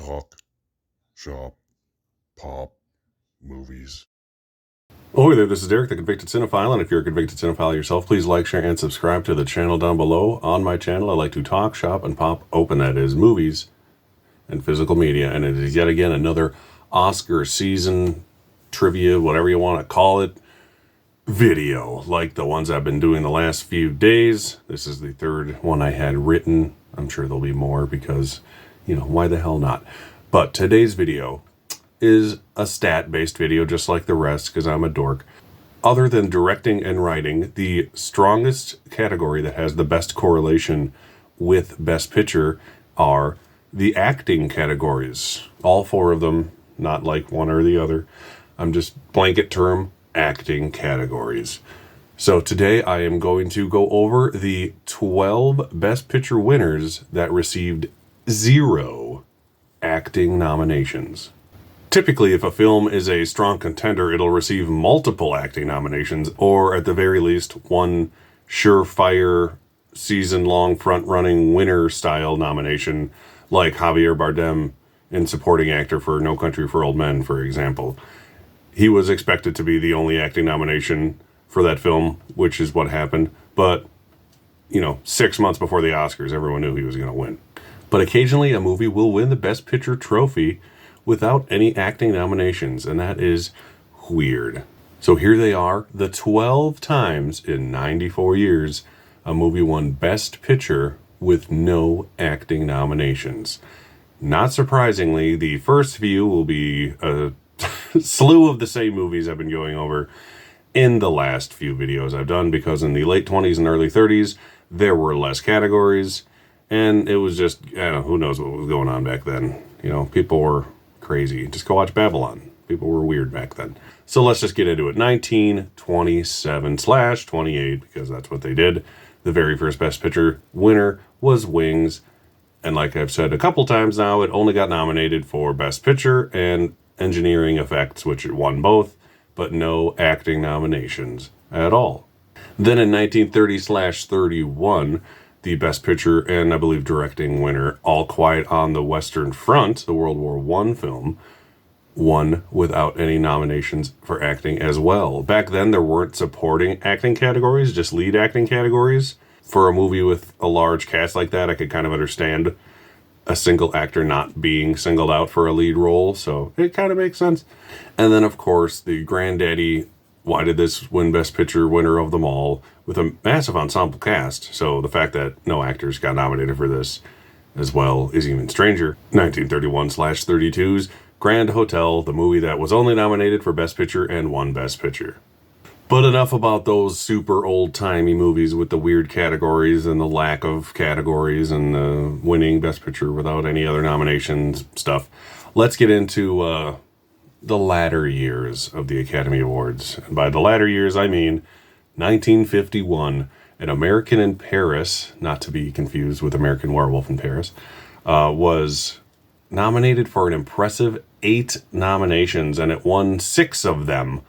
Talk, shop, pop, movies. Oh, hey there, this is Derek, the Convicted Cinephile, and if you're a convicted cinephile yourself, please like, share, and subscribe to the channel down below. On my channel, I like to talk, shop, and pop open, that is, movies and physical media, and it is yet again another Oscar season trivia, whatever you want to call it, video, like the ones I've been doing the last few days. This is the third one I had written. I'm sure there'll be more because, why the hell not? But today's video is a stat-based video, just like the rest, because I'm a dork. Other than directing and writing, the strongest category that has the best correlation with Best Picture are the acting categories. All four of them, not like one or the other. I'm just blanket term acting categories. So today I am going to go over the 12 Best Picture winners that received 0 acting nominations. Typically, if a film is a strong contender, it'll receive multiple acting nominations, or at the very least, one surefire, season-long, front-running winner-style nomination, like Javier Bardem in Supporting Actor for No Country for Old Men, for example. He was expected to be the only acting nomination for that film, which is what happened, but, 6 months before the Oscars, everyone knew he was going to win. But occasionally, a movie will win the Best Picture trophy without any acting nominations, and that is weird. So here they are, the 12 times in 94 years a movie won Best Picture with no acting nominations. Not surprisingly, the first few will be a slew of the same movies I've been going over in the last few videos I've done, because in the late 20s and early 30s, there were less categories, and it was just, who knows what was going on back then. People were crazy. Just go watch Babylon. People were weird back then. So let's just get into it. 1927/28, because that's what they did. The very first Best Picture winner was Wings. And like I've said a couple times now, it only got nominated for Best Picture and Engineering Effects, which it won both, but no acting nominations at all. Then in 1930/31, the Best Picture and, I believe, directing winner, All Quiet on the Western Front, the World War I film, won without any nominations for acting as well. Back then, there weren't supporting acting categories, just lead acting categories. For a movie with a large cast like that, I could kind of understand a single actor not being singled out for a lead role, so it kind of makes sense. And then, of course, the granddaddy, why did this win Best Picture winner of them all, with a massive ensemble cast. So the fact that no actors got nominated for this as well is even stranger. 1931/32's Grand Hotel, the movie that was only nominated for Best Picture and won Best Picture. But enough about those super old-timey movies with the weird categories and the lack of categories and the winning Best Picture without any other nominations stuff. Let's get into the latter years of the Academy Awards. And by the latter years, I mean 1951, An American in Paris, not to be confused with American Werewolf in Paris, was nominated for an impressive 8 nominations, and it won 6 of them,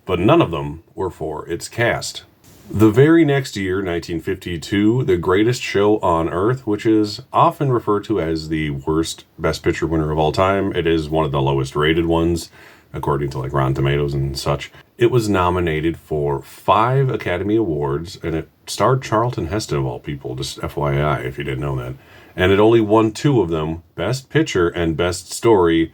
but none of them were for its cast. The very next year, 1952, The Greatest Show on Earth, which is often referred to as the worst Best Picture winner of all time. It is one of the lowest rated ones, according to Rotten Tomatoes and such. It was nominated for 5 Academy Awards, and it starred Charlton Heston, of all people, just FYI, if you didn't know that. And it only won 2 of them, Best Picture and Best Story.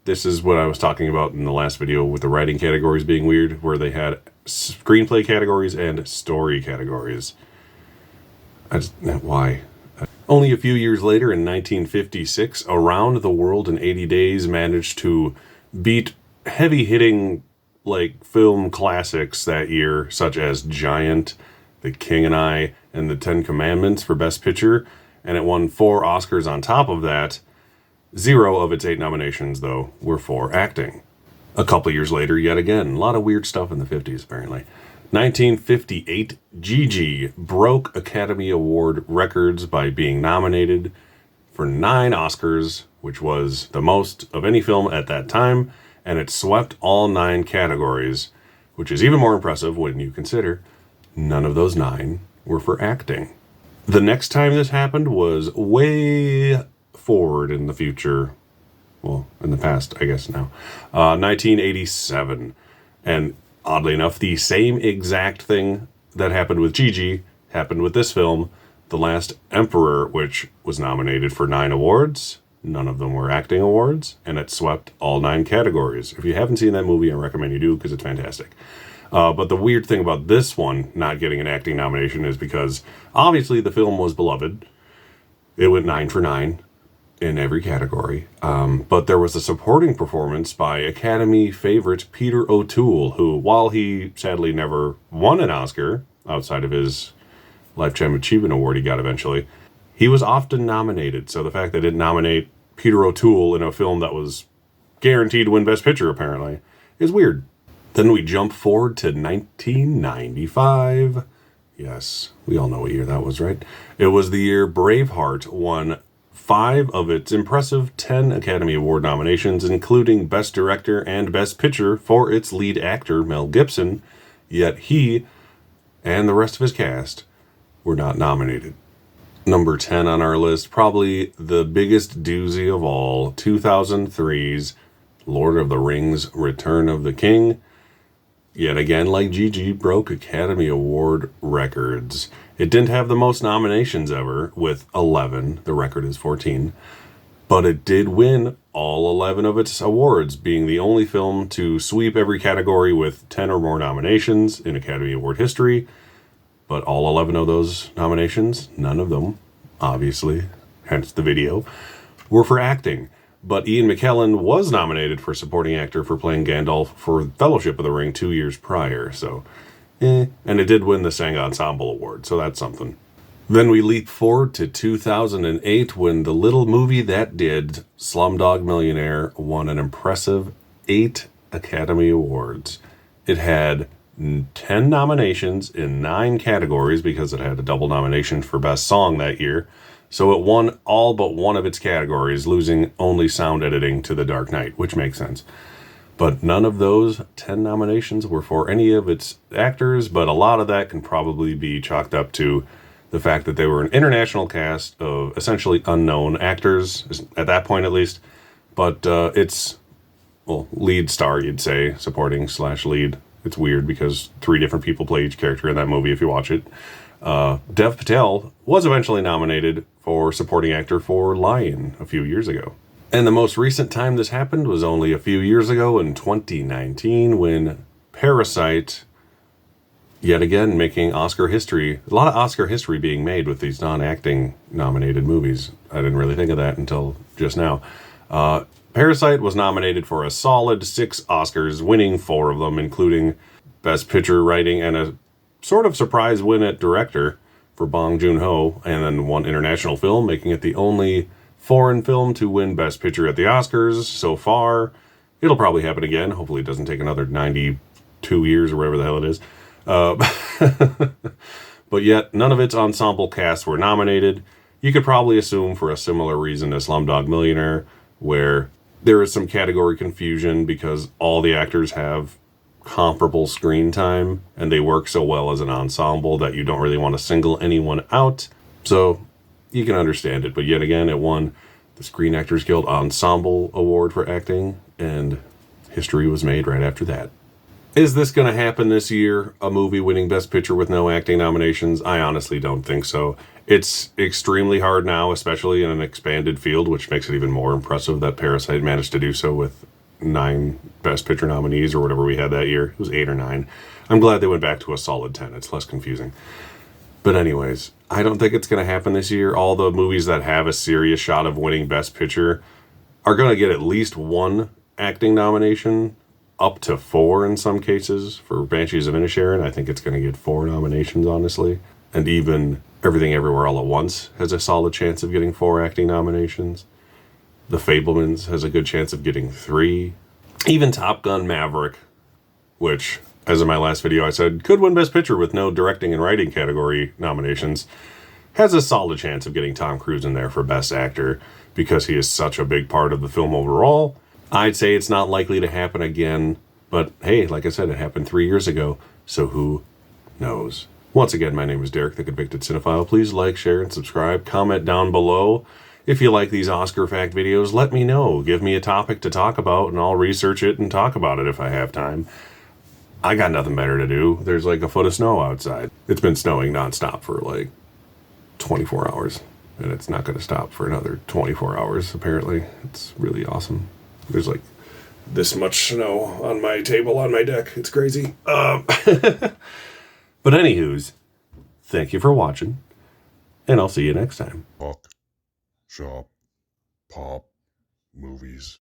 This is what I was talking about in the last video with the writing categories being weird, where they had screenplay categories and story categories. Why? Only a few years later, in 1956, Around the World in 80 Days managed to beat heavy-hitting film classics that year, such as Giant, The King and I, and The Ten Commandments for Best Picture, and it won 4 Oscars on top of that. 0 of its 8 nominations, though, were for acting. A couple years later, yet again, a lot of weird stuff in the 50s, apparently. 1958, Gigi broke Academy Award records by being nominated for 9 Oscars, which was the most of any film at that time, and it swept all 9 categories, which is even more impressive when you consider none of those 9 were for acting. The next time this happened was way forward in the future, Well, in the past, I guess now. 1987. And oddly enough, the same exact thing that happened with Gigi happened with this film, The Last Emperor, which was nominated for 9 awards. None of them were acting awards, and it swept all 9 categories. If you haven't seen that movie, I recommend you do because it's fantastic. But the weird thing about this one not getting an acting nomination is because obviously the film was beloved. It went 9 for 9 in every category. But there was a supporting performance by Academy favorite Peter O'Toole, who, while he sadly never won an Oscar outside of his Lifetime Achievement Award he got eventually, he was often nominated. So the fact they didn't nominate Peter O'Toole in a film that was guaranteed to win Best Picture, apparently, is weird. Then we jump forward to 1995. Yes, we all know what year that was, right? It was the year Braveheart won 5 of its impressive 10 Academy Award nominations, including Best Director and Best Picture for its lead actor, Mel Gibson, yet he and the rest of his cast were not nominated. Number 10 on our list, probably the biggest doozy of all, 2003's Lord of the Rings, Return of the King. Yet again, like Gigi, broke Academy Award records. It didn't have the most nominations ever, with 11. The record is 14. But it did win all 11 of its awards, being the only film to sweep every category with 10 or more nominations in Academy Award history. But all 11 of those nominations, none of them, obviously, hence the video, were for acting. But Ian McKellen was nominated for supporting actor for playing Gandalf for Fellowship of the Ring 2 years prior, so And it did win the Sang Ensemble Award, so that's something. Then we leap forward to 2008 when the little movie that did, Slumdog Millionaire, won an impressive 8 Academy Awards. It had 10 nominations in 9 categories because it had a double nomination for Best Song that year. So it won all but one of its categories, losing only sound editing to The Dark Knight, which makes sense. But none of those 10 nominations were for any of its actors, but a lot of that can probably be chalked up to the fact that they were an international cast of essentially unknown actors, at that point at least. But it's, well, lead star, you'd say, supporting / lead. It's weird because 3 different people play each character in that movie if you watch it. Dev Patel was eventually nominated for supporting actor for Lion a few years ago. And the most recent time this happened was only a few years ago in 2019 when Parasite, yet again making Oscar history, a lot of Oscar history being made with these non-acting nominated movies. I didn't really think of that until just now. Parasite was nominated for a solid 6 Oscars, winning 4 of them, including Best Picture, Writing, and a sort of surprise win at Director for Bong Joon-ho, and then 1 international film, making it the only foreign film to win Best Picture at the Oscars so far. It'll probably happen again. Hopefully it doesn't take another 92 years or whatever the hell it is. But yet, none of its ensemble casts were nominated. You could probably assume for a similar reason to Slumdog Millionaire, where there is some category confusion because all the actors have comparable screen time, and they work so well as an ensemble that you don't really want to single anyone out. So you can understand it, but yet again, it won the Screen Actors Guild Ensemble Award for acting, and history was made right after that. Is this going to happen this year? A movie winning Best Picture with no acting nominations? I honestly don't think so. It's extremely hard now, especially in an expanded field, which makes it even more impressive that Parasite managed to do so with 9 Best Picture nominees or whatever we had that year. It was 8 or 9. I'm glad they went back to a solid 10. It's less confusing. But anyways, I don't think it's going to happen this year. All the movies that have a serious shot of winning Best Picture are going to get at least 1 acting nomination, up to 4 in some cases. For Banshees of Inisherin, I think it's going to get 4 nominations, honestly. And even Everything Everywhere All at Once has a solid chance of getting 4 acting nominations. The Fabelmans has a good chance of getting 3. Even Top Gun Maverick, which, as in my last video I said, could win Best Picture with no directing and writing category nominations, has a solid chance of getting Tom Cruise in there for Best Actor because he is such a big part of the film overall. I'd say it's not likely to happen again, but hey, like I said, it happened 3 years ago, so who knows? Once again, my name is Derek, the Convicted Cinephile. Please like, share, and subscribe. Comment down below If you like these Oscar fact videos, let me know. Give me a topic to talk about, and I'll research it and talk about it if I have time. I got nothing better to do. There's like a foot of snow outside. It's been snowing nonstop for like 24 hours, and it's not going to stop for another 24 hours, apparently. It's really awesome. There's like this much snow on my table on my deck. It's crazy. But anywho's, thank you for watching, and I'll see you next time. Talk, shop, pop, movies.